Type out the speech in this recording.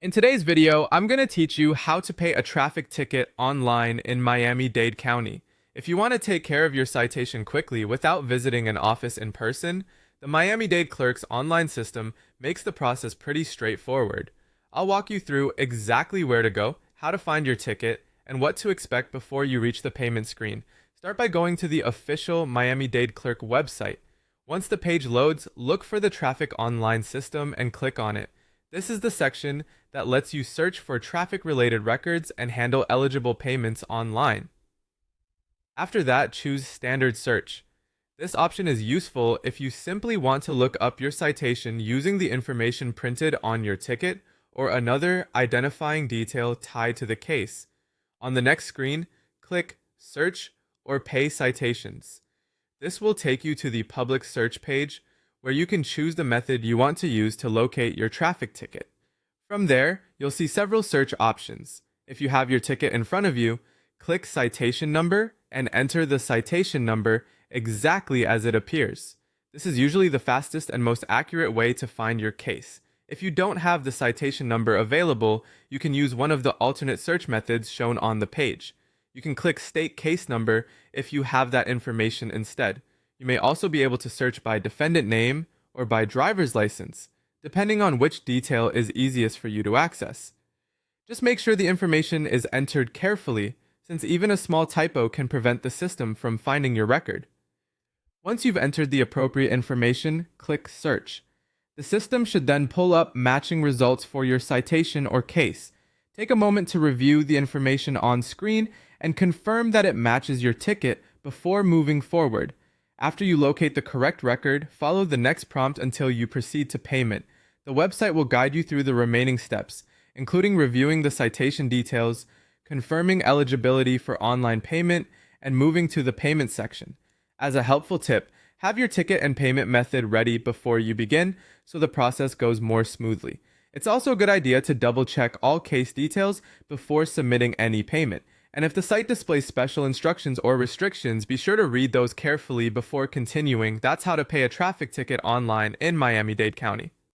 In today's video, I'm going to teach you how to pay a traffic ticket online in Miami-Dade County. If you want to take care of your citation quickly without visiting an office in person, the Miami-Dade Clerk's online system makes the process pretty straightforward. I'll walk you through exactly where to go, how to find your ticket, and what to expect before you reach the payment screen. Start by going to the official Miami-Dade Clerk website. Once the page loads, look for the Traffic Online system and click on it. This is the section that lets you search for traffic-related records and handle eligible payments online. After that, choose Standard Search. This option is useful if you simply want to look up your citation using the information printed on your ticket or another identifying detail tied to the case. On the next screen, click Search or Pay Citations. This will take you to the public search page where you can choose the method you want to use to locate your traffic ticket. From there, you'll see several search options. If you have your ticket in front of you, click Citation Number and enter the citation number exactly as it appears. This is usually the fastest and most accurate way to find your case. If you don't have the citation number available, you can use one of the alternate search methods shown on the page. You can click State Case Number if you have that information instead. You may also be able to search by defendant name or by driver's license, depending on which detail is easiest for you to access. Just make sure the information is entered carefully, since even a small typo can prevent the system from finding your record. Once you've entered the appropriate information, click Search. The system should then pull up matching results for your citation or case. Take a moment to review the information on screen and confirm that it matches your ticket before moving forward. After you locate the correct record, follow the next prompt until you proceed to payment. The website will guide you through the remaining steps, including reviewing the citation details, confirming eligibility for online payment, and moving to the payment section. As a helpful tip, have your ticket and payment method ready before you begin so the process goes more smoothly. It's also a good idea to double-check all case details before submitting any payment. And if the site displays special instructions or restrictions, be sure to read those carefully before continuing. That's how to pay a traffic ticket online in Miami-Dade County.